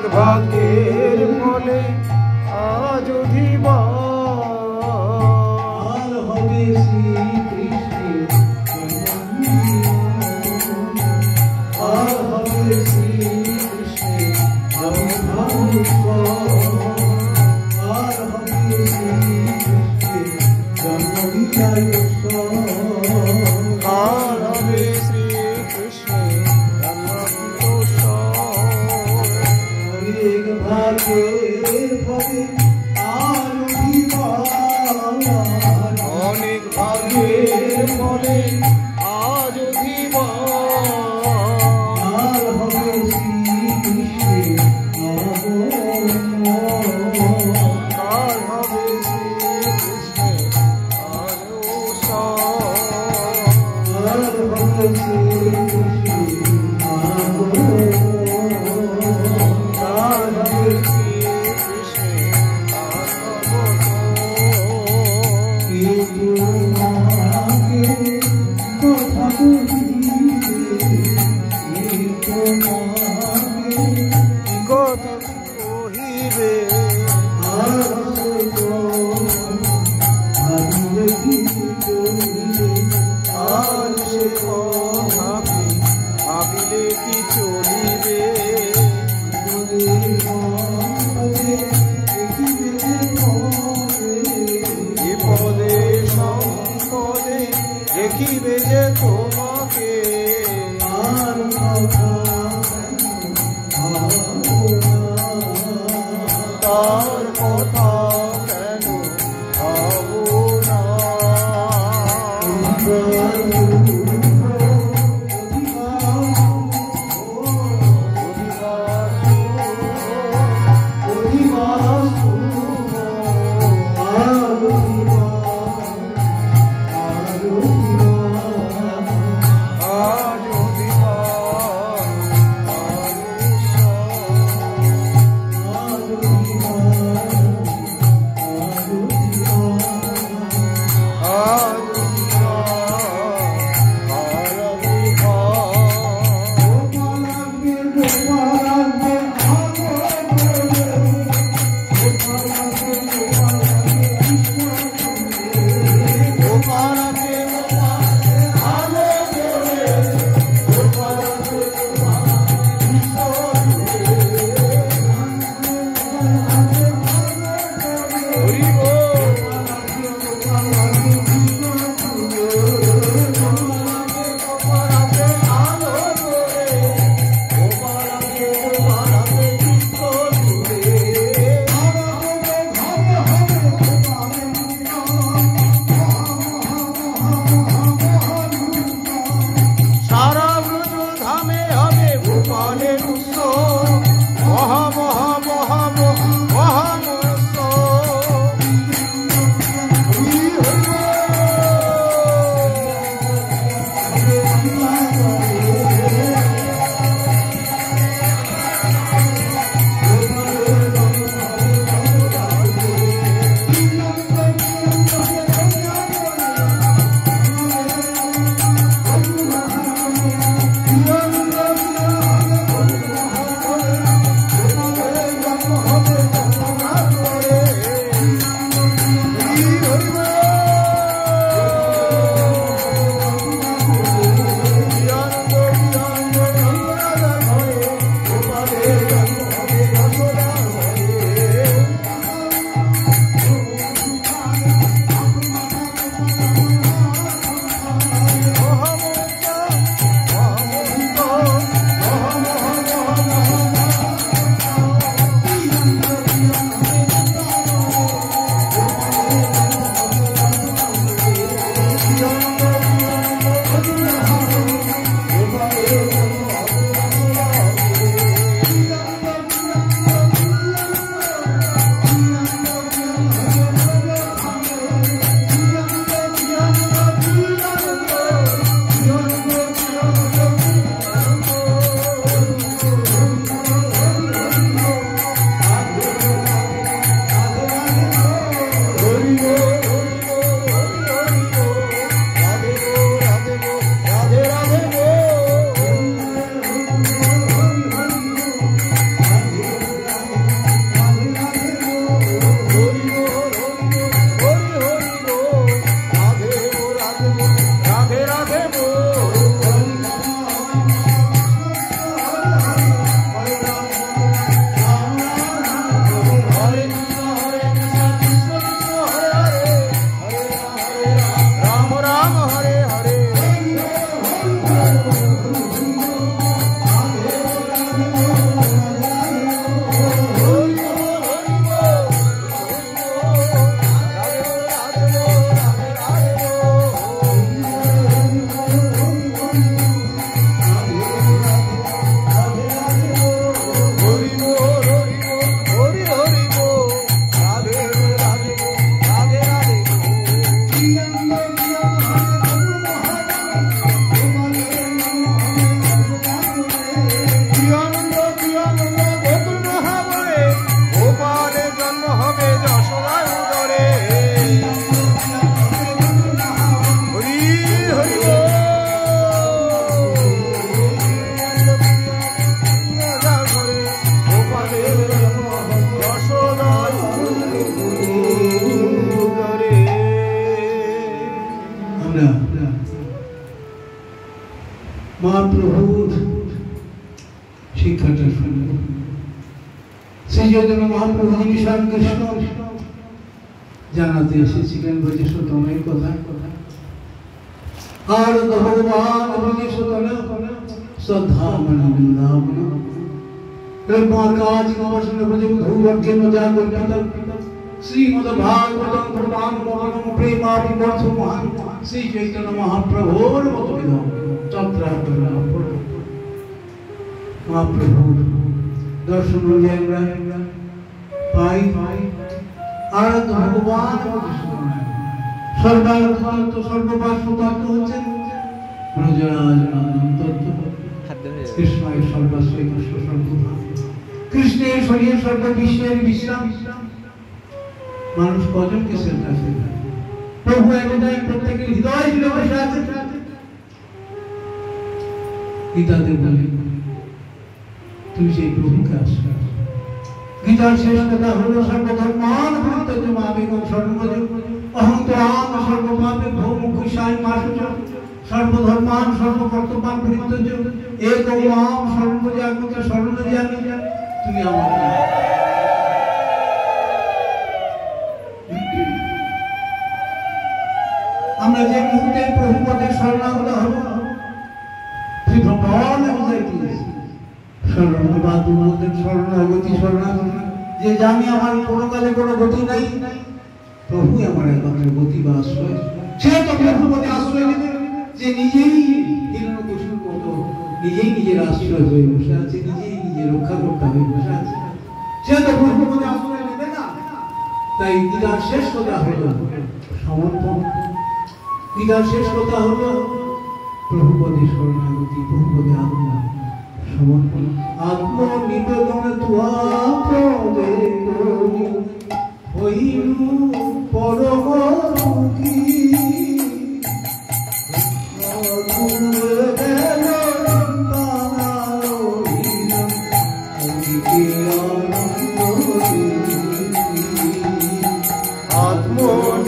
ভাগ্যের ফলে আজ অধিবার হবে শ্রীকৃষ্ণের আর হবে শ্রীকৃষ্ণের আর হবে শ্রীকৃষ্ণের জন্মবিজয় আর হবে শ্রীকৃষ্ণের ভাগ্যের ফলে আর অধিবার অনেক ভাগ্যের ফলে আজ অধিবার আর হবে শ্রীকৃষ্ণের আর হবে শ্রীকৃষ্ণের আর হবে দেখিবে যে তোমাকে আর শ্রী চৈতন্য মহাপ্রভু যিনি স্বয়ং কৃষ্ণ জানাতে এসেছিলেন ব্রজেশ্বতমের কথা। আর ভগবান ব্রজেশ্বতমে শ্রদ্ধা মানে বৃন্দাবন কাজ নবসন ব্রজ ভূবর্গে মজা কল্পিত শ্রীমদ ভাগবতম প্রমাণ মহানম প্রেমাভিবর্ধ মহান শ্রী চৈতন্য মহাপ্রভুর মত বিধান তত্রাপর মহাপ্রভুর দর্শন আমরা পাই। আর ভগবান সর্বার্থ সর্ববাসুতত্ত্ব হচ্ছেন ব্রজরাজ তত্ত্ব। কৃষ্ণের সর্বশ্রী কৃষ্ণ সর্বভা কৃষ্ণের শরীর সর্ববিশ্বের বিশ্রাম। মানুষ কজনকে শ্রদ্ধা শেখায়? প্রভু একটাই প্রত্যেকের হৃদয় জুড়ে বসে আছে। গীতাতে বলে তুমি সেই প্রভুকে আশ্রয়। গীতার শেষ কথা হলো সর্বধর্মান পরিত্যজ্য মামেকং শরণব্রজ অহং ত্বাং সর্বপাপেভ্যো মোক্ষয়িষ্যামি মা শুচঃ। সর্বধর্মান সর্বকর্তব্যান পরিত্যজ্য একং মাম শরণব্রজ একমাত্র শরণ যামি তুমি আমার। আমরা যে মুহূর্তে প্রভুপদের শরণাগত হব শরণাগতি শরণাগতি যে জানি আমার কোনো কালে কোনো গতি নাই, প্রভু আমার একমাত্র গতি বা আশ্রয়। সে তো প্রভুপদে আশ্রয় নেবে যে নিজেই হিরণ্যকশিপুর মতো নিজেই নিজের আশ্রয় হয়ে বসে আছে, নিজেই নিজে রক্ষা করতে হয়ে বসে আছে। সে তো প্রভুপদে আশ্রয় নেবে না। তাই গীতার শেষ কথা হলো সমর্পণ। গীতার শেষ কথা হলো প্রভুপদে শরণাগতি, প্রভুপদে আত্মা সমর্পণ। আত্মনিবেদন তুয়া পদে করি হইলু পরম সুখী।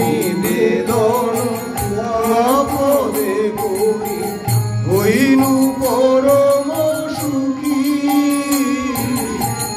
আত্মনিবেদন পদে করি হইলু পরম সুখী।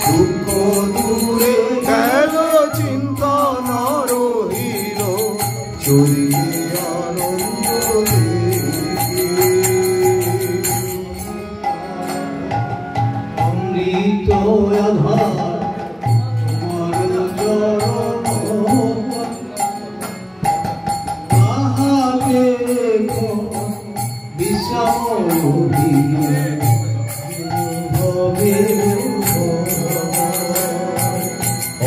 দুঃখ দূরে গেল চিন্তা না রহিল চলিয়ে আনন্দ অমৃত আধার তোমার চরণ তাহাকে বিশ্রাম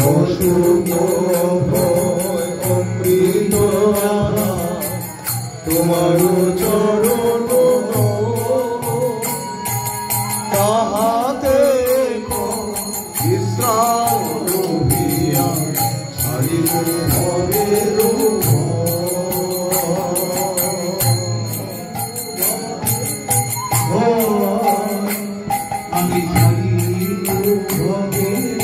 অসুখ ভয় অমৃত তোমার চরণ তাহাতে বিশ্রাম রহিয়া ছাড়িব ভবের আমি ছাড়িনু ভবের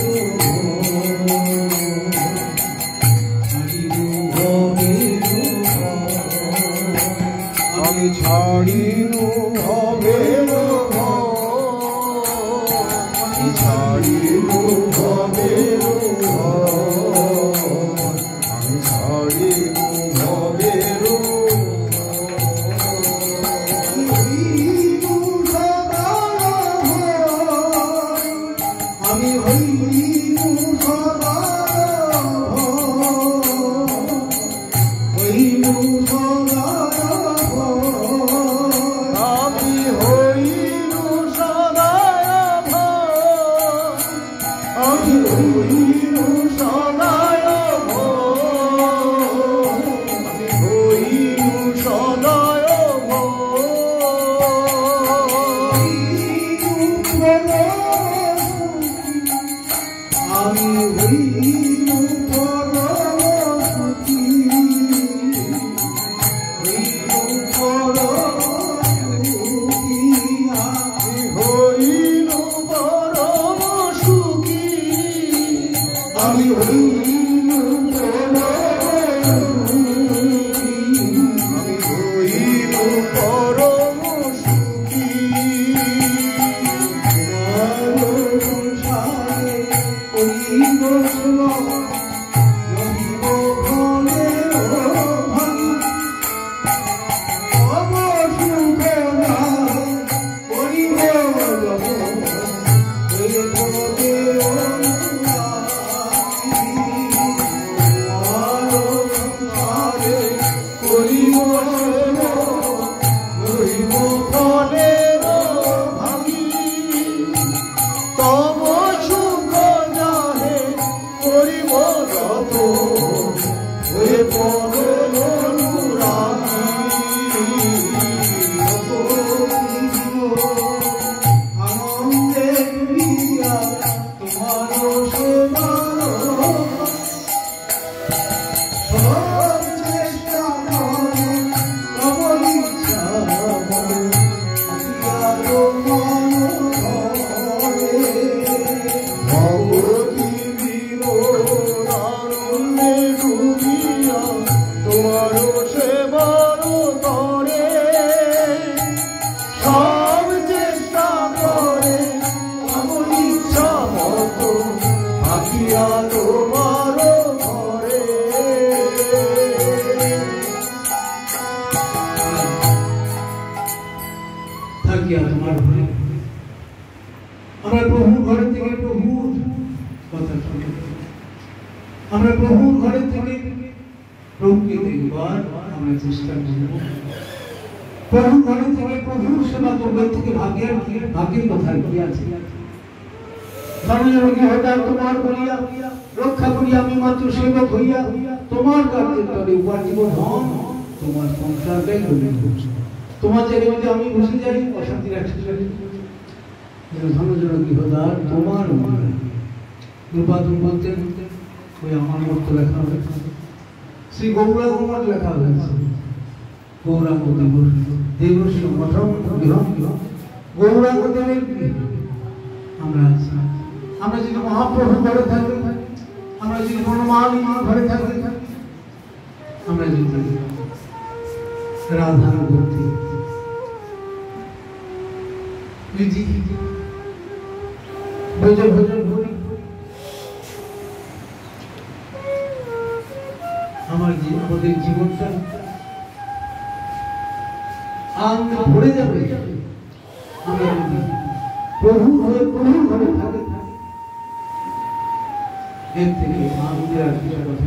আমি ছাড়িনু ভবের আমি ছাড়িনু ভবের আমি হইলু সদা হইলু সদা আমি হইলু সদায় আমি হইলু সদায় আমি হইলু সদায় আমি হইলু পরম সুখী হইলু পরম সুখী আমি হইলু পরম সুখী আমি হইলু পরম সুখী আমি হইলু পরম সুখী সংসারে আমরা প্রভুর ঘরে থেকে প্রভুকে দেখবার আমরা চেষ্টা করব। প্রভুর ঘরে থেকে প্রভুর সেবা করবার থেকে ভাগ্যের কথা কি আছে? তোমার করিয়া রক্ষা করি আমি মাত্র সেবক হইয়া তোমার কার্যের তরে উপার্জিত ধন তোমার সংসার ব্যয় করি। তোমার জায়গায় যদি আমি বসে যাই অশান্তির একসাথে ধনজন গৃহদার তোমার দুর্বাদন বলতেন ওই আমার মতো লেখা হয়েছে শ্রী গৌরাঙ্গমঠ লেখা হয়েছে। গৌরাঙ্গ দেবশ্রী মঠম গৃহম গৌরাঙ্গ দেবের আমরা আছি। আমরা যদি মহাপ্রভু ঘরে থাকি, আমরা যদি বনমালী ঘরে থাকি, আমরা যদি রাধার ভক্তি ভোজন ভোজন ভরি আমাদের জীবনটা আনন্দ ভরে যাবে। আমরা যদি প্রভু হয়ে প্রভুর ঘরে থাকে এর থেকে আনন্দের আর কিছু কথা